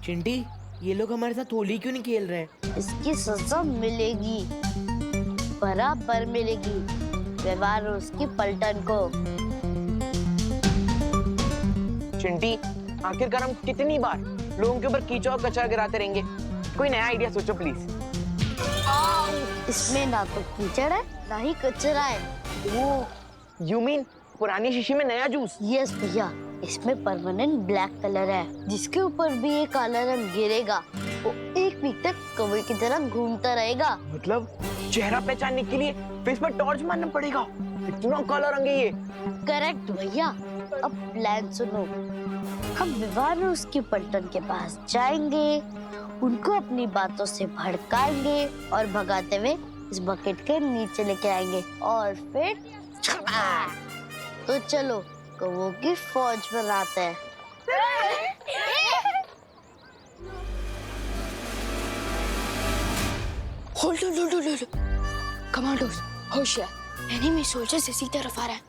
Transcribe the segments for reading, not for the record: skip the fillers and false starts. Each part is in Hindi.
चिंटी, ये लोग हमारे साथ होली क्यों नहीं खेल रहे हैं? इसकी सजा मिलेगी, बराबर मिलेगी। व्यवहार उसकी पलटन को। चिंटी, आखिरकार हम कितनी बार लोगों के ऊपर कीचड़ और कचरा गिराते रहेंगे? कोई नया आइडिया सोचो प्लीज। इसमें ना तो कीचड़ है ना ही कचरा है। वो यू मीन पुरानी शीशी में नया जूस? यस भैया, इसमें परमानेंट ब्लैक कलर है। जिसके ऊपर भी ये काला रंग गिरेगा वो एक वीक तक कौवे की तरह घूमता रहेगा। मतलब चेहरा पहचानने के लिए फेस पर टॉर्च मारना पड़ेगा? इतना काला रंग है ये। करेक्ट भैया। अब प्लान सुनो। हम व्यवहार उसकी पलटन के पास जाएंगे, उनको अपनी बातों से भड़काएंगे और भगाते हुए इस बकेट के नीचे लेके आएंगे और फिर तो चलो कौवों की फौज बनाते हैं। होल्ड कमांडोज, होशियार, एनिमी सोल्जर्स इसी तरफ आ रहा है।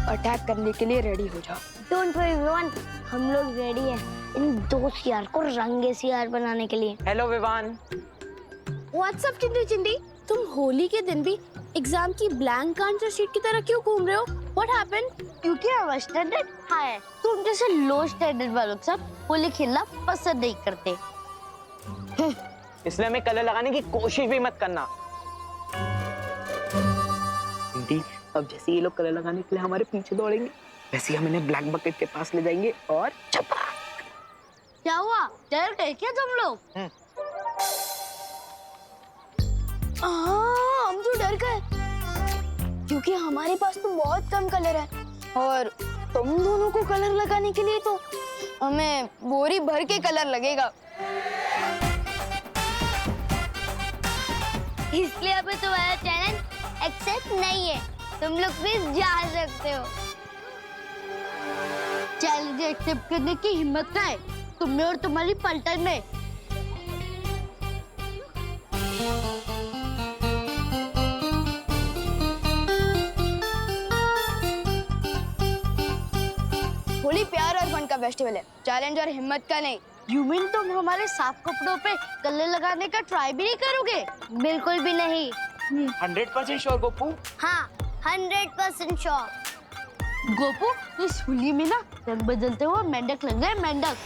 अटैक करने के लिए रेडी हो जाओ। डोंट वरी विवान, हम लोग रेडी हैं इन दो सियार को रंगे सियार बनाने के लिए। हेलो विवान। व्हाट्सअप चिंटी, तुम होली के दिन भी एग्जाम की ब्लैंक आंसर शीट की तरह क्यों घूम रहे हो? What happened? क्योंकि हमारा स्टैंडर्ड हाई है। तुम जैसे लो स्टैंडर्ड वालों के साथ होली खेलना पसंद नहीं करते। इसलिए हमें कलर लगाने की कोशिश भी मत करना। चिंटी, अब जैसे ये लोग कलर लगाने के लिए हमारे पीछे दौड़ेंगे, वैसे ही हम इन्हें ब्लैक बकेट के पास ले जाएंगे और छपाक। क्या हुआ, डर गए क्या तुम लोग? हम तो डर गए क्योंकि हमारे पास तो बहुत कम कलर है और तुम दोनों को कलर लगाने के लिए तो हमें बोरी भर के कलर लगेगा। इसलिए अभी तुम्हारा चैलेंज एक्सेप्ट नहीं है। तुम लोग भी जा सकते हो। चैलेंज एक्सेप्ट करने की हिम्मत है तुम में और तुम्हारी पलटन में। होली प्यार और फन का फेस्टिवल है, चैलेंज और हिम्मत का नहीं। यू मीन तुम हमारे साफ कपड़ों पे कलर लगाने का ट्राई भी नहीं करोगे? बिल्कुल भी नहीं। 100% श्योर गोपू? हाँ, 100% श्योर। गोपू, इस होली में ना रंग बदलते हुए मेंढक लग गए, मेंढक।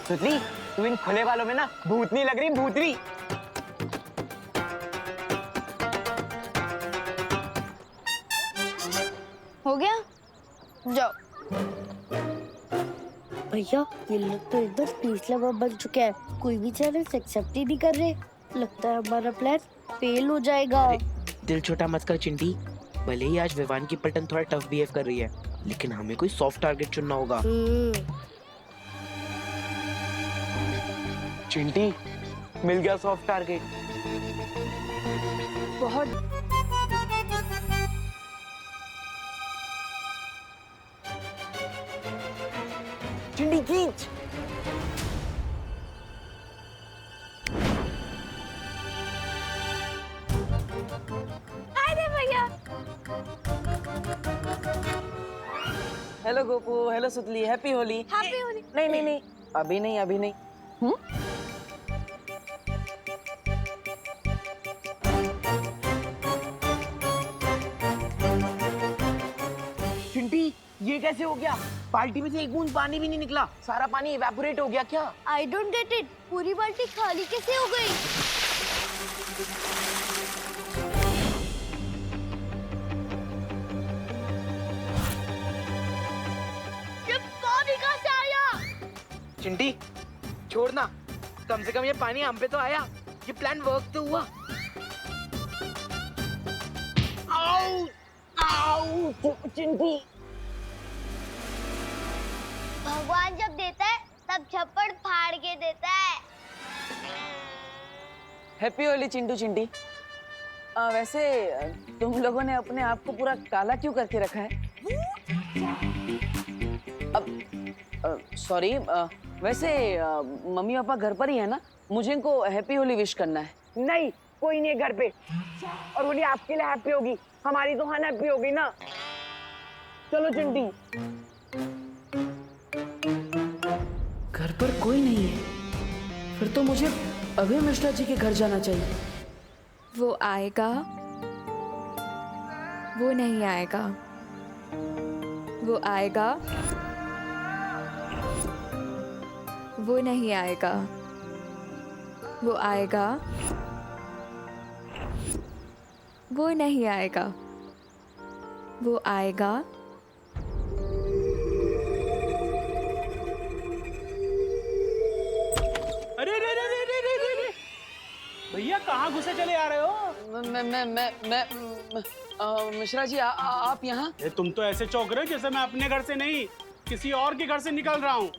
सुतली, तू इन खुले वालों में ना भूतनी लग रही, भूतनी। हो गया, जाओ। भैया, ये लोग तो एकदम पीस लवर बन चुके हैं। कोई भी चैलेंज एक्सेप्ट ही नहीं कर रहे। लगता है हमारा प्लान फेल हो जाएगा। दिल छोटा मत कर चिंटी। भले ही आज विवान की पलटन थोड़ा टफ बिहेव कर रही है, लेकिन हमें कोई सॉफ्ट टारगेट चुनना होगा। चिंटी, मिल गया सॉफ्ट टारगेट। बहुत चिंटी खींच। हेलो गोपू, हेलो सुतली, हैप्पी होली। हैप्पी होली। नहीं नहीं नहीं, अभी नहीं, अभी नहीं। चिंटी, ये कैसे हो गया? बाल्टी में से एक बूंद पानी भी नहीं निकला, सारा पानी इवेपोरेट हो गया क्या? I don't get it. पूरी बाल्टी खाली कैसे हो गई? ये पानी कहाँ से आया? चिंटी, छोड़ना। कम से कम ये पानी हम पे तो आया। ये प्लान वर्क तो हुआ। आओ, आओ, चिंटी। भगवान जब देता है तब छप्पड़ फाड़ के देता है। हैप्पी होली चिंटू चिंटी। वैसे तुम लोगों ने अपने आप को पूरा काला क्यों करके रखा है? अब सॉरी, वैसे मम्मी पापा घर पर ही है ना? मुझे इनको हैप्पी होली विश करना है। नहीं, कोई नहीं है घर पे। और होली आपके लिए हैप्पी होगी, हमारी तो अनहैप्पी होगी ना। चलो चिंटी। घर पर कोई नहीं है, फिर तो मुझे अभय मिश्रा जी के घर जाना चाहिए। वो आएगा, वो नहीं आएगा, वो आएगा, वो नहीं आएगा, वो आएगा, वो नहीं आएगा, वो आएगा। अरे रे रे रे रे रे रे रे भैया कहाँ घुसे चले आ रहे हो? मिश्रा जी आप यहाँ? ये तुम तो ऐसे चौंक रहे हो जैसे मैं अपने घर से नहीं किसी और के घर से निकल रहा हूँ।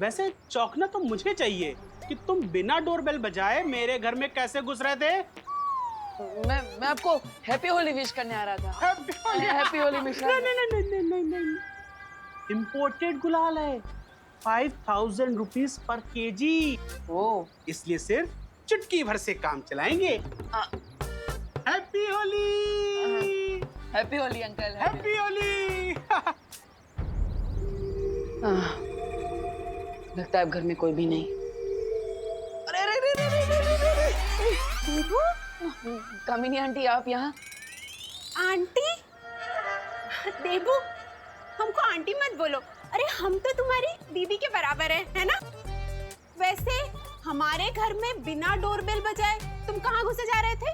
वैसे चौंकना तो मुझे चाहिए कि तुम बिना डोरबेल बजाए मेरे घर में कैसे घुस रहे थे। मैं आपको हैप्पी होली विश करने आ रहा था। हैप्पी होली मिश्रा। नहीं, इम्पोर्टेड गुलाल है, 5000 रुपीज पर केजी। ओ, इसलिए सिर्फ चुटकी भर से काम चलाएंगे। Happy Holi. Happy Holi uncle. Happy Holi. लगता है अब घर में कोई भी नहीं। अरे अरे अरे कामिनी आंटी आप यहाँ? आंटी? देबू, हमको आंटी मत बोलो। अरे हम तो तुम्हारी दीदी के बराबर है ना? वैसे हमारे घर में बिना डोरबेल बजाए तुम कहाँ घुसे जा रहे थे?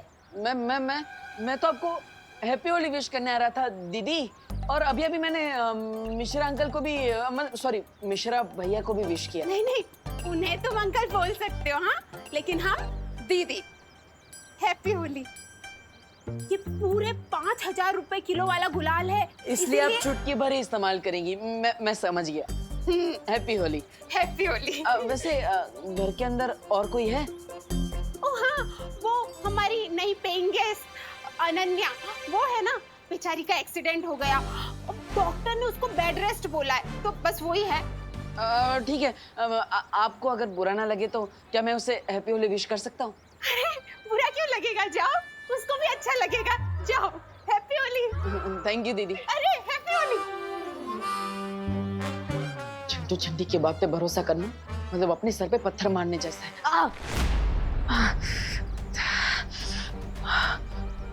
मैं तो आपको हैप्पी होली विश करने आ रहा था दीदी। और अभी अभी मैंने मिश्रा अंकल को भी सॉरी मिश्रा भैया को भी विश किया। नहीं नहीं, उन्हें तुम अंकल बोल सकते हो, हाँ, लेकिन हम दीदी। हैप्पी होली। ये पूरे 5000 रुपए किलो वाला गुलाल है, इसलिए आप चुटकी भर ही इस्तेमाल करेंगी। मैं समझ गया। हैप्पी होली। हैप्पी होली। वैसे घर के अंदर और कोई है? ओ हाँ, वो हमारी नई पेइंग गेस्ट अनन्या, वो है ना, बेचारी का एक्सीडेंट हो गया। डॉक्टर ने उसको बेड रेस्ट बोला है, तो बस वही है। ठीक है। आपको अगर बुरा ना लगे तो क्या मैं उसे हैप्पी होली विश कर सकता हूँ? अरे बुरा क्यों लगेगा, जाओ, उसको भी अच्छा लगेगा, जाओ। हैप्पी होली। थैंक यू दीदी। अरे हैप्पी होली। चिंटू चिंटी की बात पे भरोसा करना मतलब अपने सर पे पत्थर मारने जैसा है।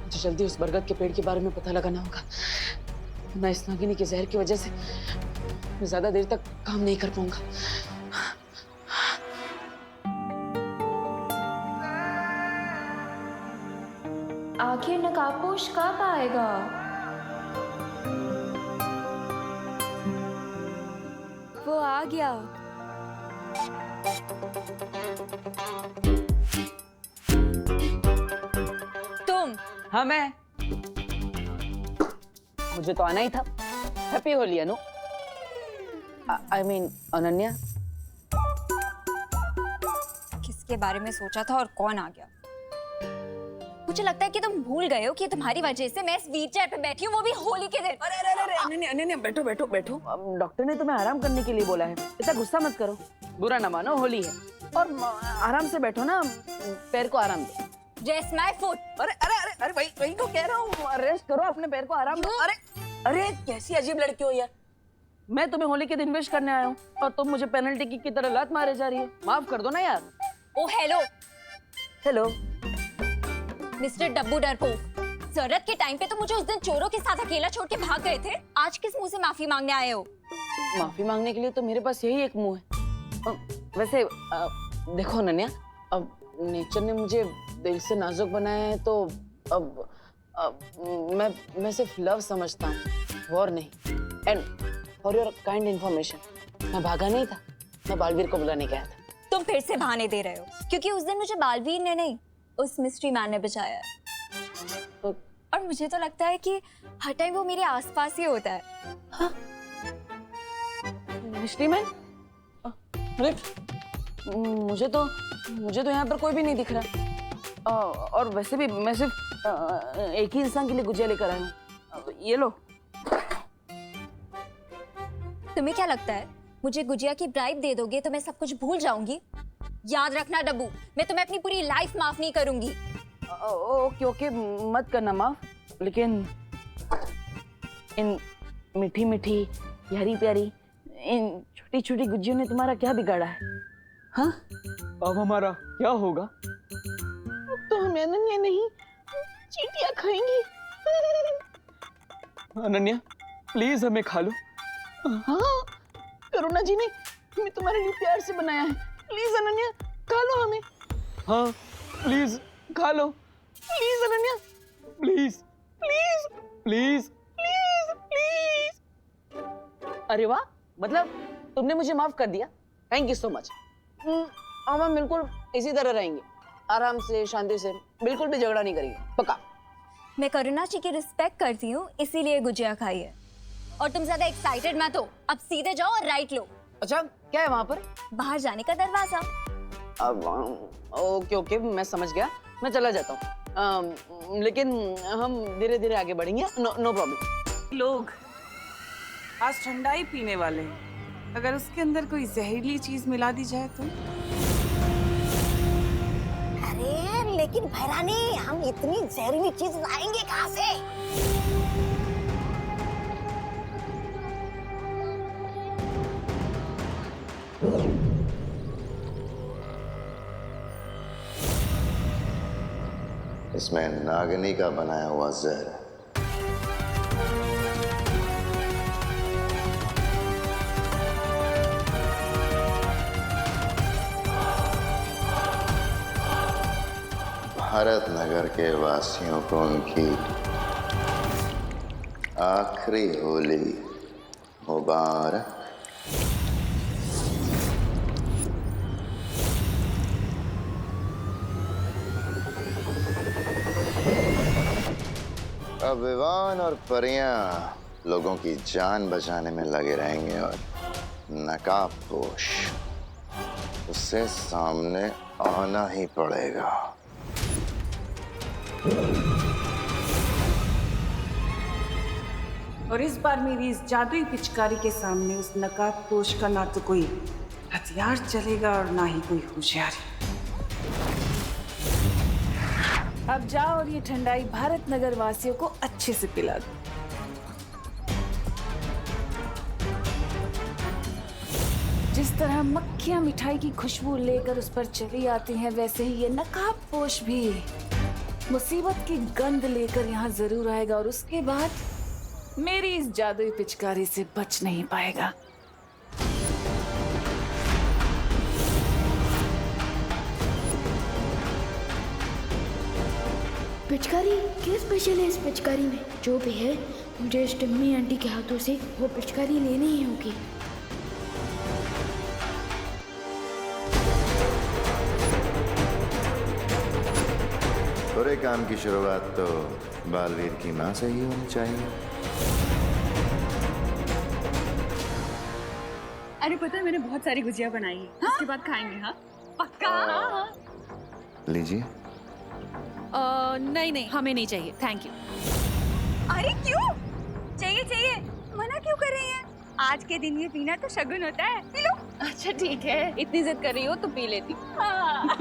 मुझे जल्दी उस बरगद के पेड़ के बारे में पता लगाना होगा, वरना इस नागिनी के जहर की वजह से मैं ज्यादा देर तक काम नहीं कर पाऊंगा। आखिर नकाबपोश कब आएगा? वो आ गया। तुम? हाँ मैं। मुझे तो आना ही था। Happy Holi Anu. I mean Ananya. किसके बारे में सोचा था और कौन आ गया? मुझे लगता है कि तुम भूल गए हो कि तुम्हारी वजह से मैं इस व्हीलचेयर पे बैठी हूँ, वो भी होली के दिन। अरे अरे अरे अनन्या अनन्या बैठो बैठो बैठो। डॉक्टर ने तुम्हें आराम करने के लिए बोला है, इतना गुस्सा मत करो। बुरा ना मानो, होली है और आराम से बैठो ना, पैर को आराम दो। Rest my foot. अरे अरे अरे अरे वही तो कह रहा हूँ, रेस्ट करो, अपने पैर को आराम दो। अरे अरे कैसी अजीब लड़की हो यार। मैं तुम्हें होली के दिन विश करने आया हूँ और तुम मुझे पेनल्टी की तरह लात मारे जा रही हो। माफ कर दो ना यार। ओ हेलो हेलो मिस्टर डब्बू डरपोक, जरूरत के टाइम पे तो मुझे उस दिन चोरों के साथ अकेला छोड़ के भाग गए थे। आज किस मुंह से माफी मांगने आए हो? माफी मांगने के लिए तो मेरे पास यही एक मुंह है। वैसे देखो अनन्या, अब नेचर ने मुझे दिल से नाजुक बनाया है, तो अब मैं सिर्फ लव समझता हूँ, वॉर नहीं। And for your kind information, मैं भागा नहीं था, मैं बालवीर को बुलाने गया था। तुम फिर से बहाने दे रहे हो, क्योंकि उस दिन मुझे बालवीर ने नहीं, उस मिस्ट्री मैन ने बचाया है। और मुझे तो लगता है कि हर टाइम वो मेरे आसपास ही होता है। हाँ? Mystery man? अरे मुझे तो यहाँ पर कोई भी नहीं दिख रहा। और वैसे भी मैं सिर्फ एक ही इंसान के लिए गुजिया लेकर आया हूँ। ये लो। तुम्हें क्या लगता है मुझे गुजिया की ब्राइब दे दोगे तो मैं सब कुछ भूल जाऊंगी। याद रखना डब्बू, मैं तुम्हें अपनी पूरी लाइफ माफ नहीं करूंगी। ओके ओके, मत करना माफ, लेकिन इन मीठी मीठी प्यारी प्यारी इन छोटी छोटी गुज्जियों ने तुम्हारा क्या बिगाड़ा है? हाँ, अब हमारा क्या होगा? अब तो हम अनन्या नहीं चींटियां खाएंगी। अनन्या प्लीज हमें खा लो। हाँ, करुणा जी ने हमें तुम्हारे लिए प्यार से बनाया है। प्लीज अनन्या खा लो हमें। हाँ प्लीज खा लो। Please Ananya, please please please please please. अरे वाह, मतलब तुमने मुझे माफ कर दिया। Thank you so much. अब हम बिल्कुल इसी तरह रहेंगे, आराम से, शांति से, बिल्कुल भी झगड़ा नहीं करेंगे, पक्का। मैं करुणा जी की रिस्पेक्ट करती हूँ, इसीलिए गुजिया खाई है। और तुम ज्यादा एक्साइटेड मत हो, अब सीधे जाओ और राइट लो। अच्छा, क्या है वहां पर? बाहर जाने का दरवाजा। अब ओके ओके, मैं समझ गया, मैं चला जाता हूँ। लेकिन हम धीरे धीरे आगे बढ़ेंगे। No problem. लोग आज ठंडाई पीने वाले हैं, अगर उसके अंदर कोई जहरीली चीज मिला दी जाए तो? अरे लेकिन भैरानी, हम इतनी जहरीली चीज लाएंगे कहाँ से? इसमें नागिनी का बनाया हुआ जहर है। भारत नगर के वासियों को उनकी आखिरी होली मुबारक। अब विवान और परियां लोगों की जान बचाने में लगे रहेंगे और नकाबपोश उससे सामने आना ही पड़ेगा। और इस बार मेरी इस जादुई पिचकारी के सामने उस नकाबपोश का ना तो कोई हथियार चलेगा और ना ही कोई होशियारी। अब जाओ और ये ठंडाई भारत नगर वासियों को अच्छे से पिला दो। जिस तरह मक्खियां मिठाई की खुशबू लेकर उस पर चली आती हैं, वैसे ही ये नकाबपोश भी मुसीबत की गंध लेकर यहाँ जरूर आएगा और उसके बाद मेरी इस जादुई पिचकारी से बच नहीं पाएगा। पिचकारी क्या स्पेशल है इस पिचकारी में? जो भी है, मुझे इस टिम्मी आंटी के हाथों से वो पिचकारी लेनी ही होगी। बुरे काम की शुरुआत तो बालवीर की माँ से ही होनी चाहिए। अरे पता है, मैंने बहुत सारी गुजिया बनाई है। हाँ? उसके बाद खाएंगे। हाँ पक्का। हाँ। लीजिए। नहीं नहीं, हमें नहीं चाहिए, थैंक यू। अरे क्यों? चाहिए चाहिए, मना क्यों कर रही हैं? आज के दिन ये पीना तो शगुन होता है, पी लो। अच्छा ठीक है, इतनी जिद कर रही हो तो पी लेती हूँ। हाँ।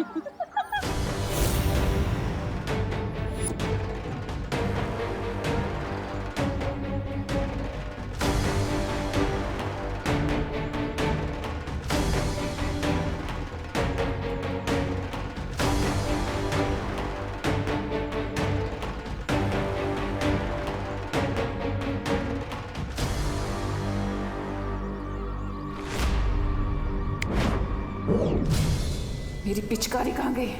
मेरी पिचकारी कहाँ गई?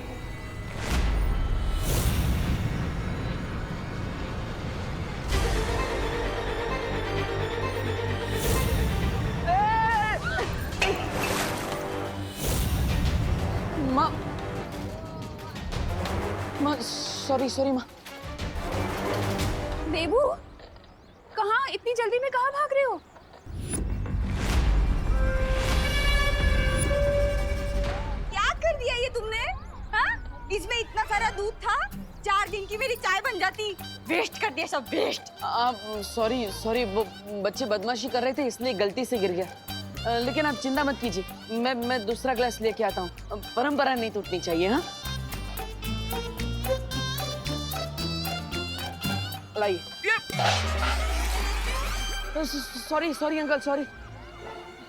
माँ सॉरी माँ। देबू, कहाँ? इतनी जल्दी में कहाँ भाग रहे हो? कर दिया ये तुमने? हाँ? इसमें इतना सारा दूध था, 4 दिन की मेरी चाय बन जाती। वेस्ट कर दिया सब, वेस्ट। आप सॉरी वो बच्चे बदमाशी कर रहे थे इसलिए गलती से गिर गया। लेकिन आप चिंता मत कीजिए, मैं दूसरा ग्लास लेके आता हूँ। परंपरा नहीं टूटनी चाहिए। हाँ, लाइए। Sorry uncle, sorry.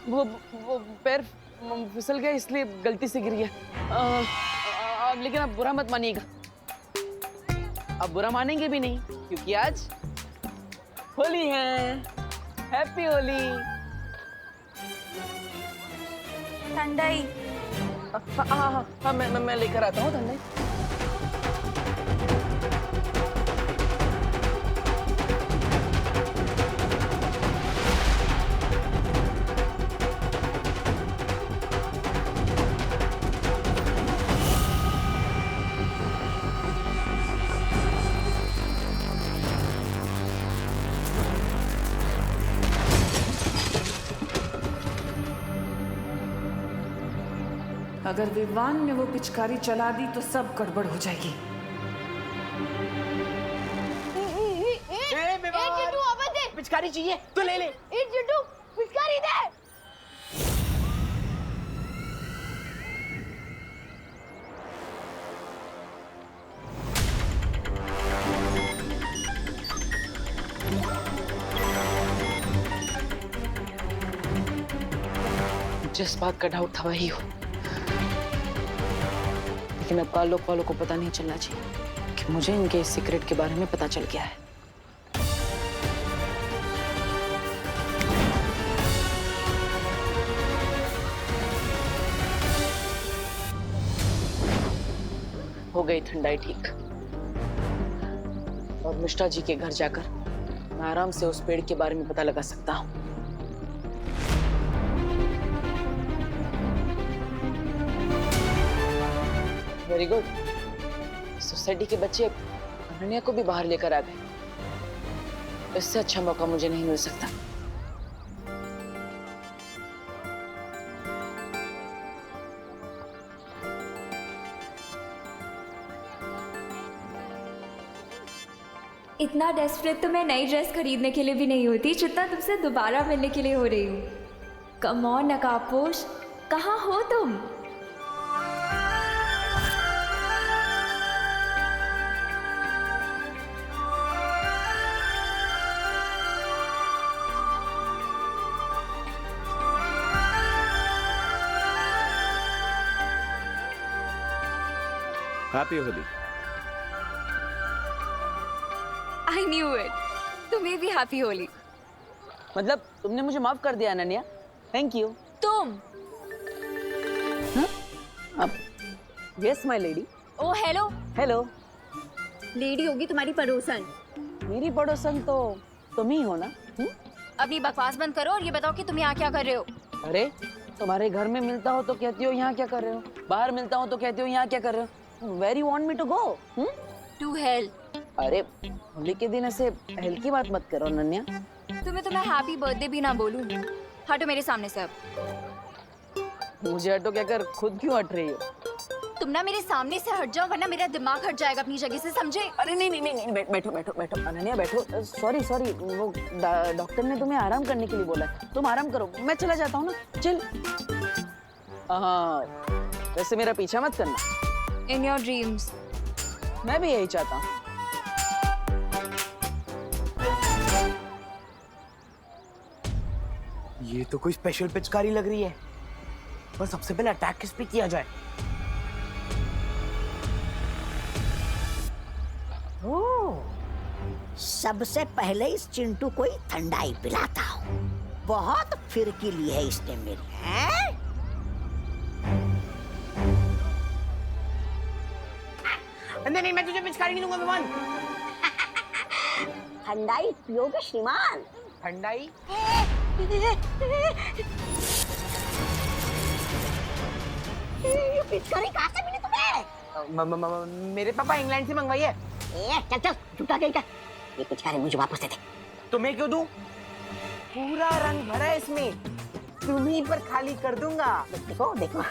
वो पैर फिसल गया इसलिए गलती से गिर गया। लेकिन आप बुरा मत मानिएगा। अब बुरा मानेंगे भी नहीं क्योंकि आज होली है। हैप्पी होली। ठंडाई। हाँ, मैं लेकर आता हूँ ठंडाई। अगर विवान ने वो पिचकारी चला दी तो सब गड़बड़ हो जाएगी। पिचकारी चाहिए तो ले ले। पिचकारी दे। जिस बात का डाउट था वही हो, लेकिन अब काल लोग वालों को पता नहीं चलना चाहिए कि मुझे इनके इस सीक्रेट के बारे में पता चल गया है। हो गई ठंडाई ठीक, और मिश्रा जी के घर जाकर मैं आराम से उस पेड़ के बारे में पता लगा सकता हूँ। Very good. सोसाइटी के बच्चे अनन्या को भी बाहर लेकर आ गए। इससे अच्छा मौका मुझे नहीं मिल सकता। इतना डेस्परेट तो मैं नई ड्रेस खरीदने के लिए भी नहीं होती जितना तुमसे दोबारा मिलने के लिए हो रही हूँ। कम ऑन नकाबपोश, कहाँ हो तुम? Happy Holi. I knew it, तुम्हें भी हैप्पी होली। मतलब तुमने मुझे माफ कर दिया अनन्या, थैंक यू। तुम? अब yes my lady. Oh hello. Hello. Lady होगी तुम्हारी पड़ोसन। मेरी पड़ोसन तो तुम ही हो ना? अपनी बकवास बंद करो और ये बताओ कि तुम यहाँ क्या कर रहे हो? अरे तुम्हारे घर में मिलता हो तो कहती हो यहाँ क्या कर रहे हो, बाहर मिलता हो तो कहती हो यहाँ क्या कर रहे हो। Where you want me to go? To hell. अरे होली के दिन ऐसे हेल की बात मत करो अनन्या। तुम्हें हैप्पी बर्थडे भी ना बोलूं। हटो मेरे सामने से अब। मुझे हटो क्या कर, खुद क्यों हट रही हो? तुम ना मेरे सामने से हट जाओ वरना मेरा दिमाग हट जाएगा अपनी जगह से, समझे? अरे नहीं, बैठो अनन्या बैठो। सॉरी, वो डॉक्टर ने तुम्हें आराम करने के लिए बोला है। तुम आराम करो, मैं चला जाता हूँ ना। चल। हाँ, वैसे मेरा पीछा मत करना। In your dreams. मैं भी यही चाहता हूँ। ये तो कोई स्पेशल पिचकारी लग रही है। पर सबसे पहले अटैक किस पे किया जाए? सबसे पहले इस चिंटू को ही ठंडाई पिलाता हूँ। बहुत फिरकी ली है इसने मेरी। हैं? नहीं, मैं तुझे पिचकारी नहीं दूंगा विमान। ठंडाई पियोगे श्रीमान? ठंडाई? ये पिचकारी कहाँ से मिली तुम्हें? मेरे पापा इंग्लैंड से मंगवाई है। चल झूठा कहीं का। ये पिचकारी मुझे वापस दे दे। तुम्हें क्यों दूं? पूरा रंग भरा है इसमें, तुम्हीं पर खाली कर दूंगा। देखो देखो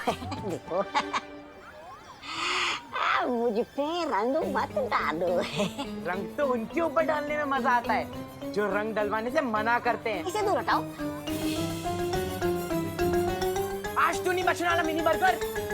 मुझ पे रंग मत डालो। रंग तो उनके ऊपर डालने में मजा आता है जो रंग डलवाने से मना करते हैं। इसे दूर हटाओ। क्यों नहीं बचने वाला मिनी बर्गर?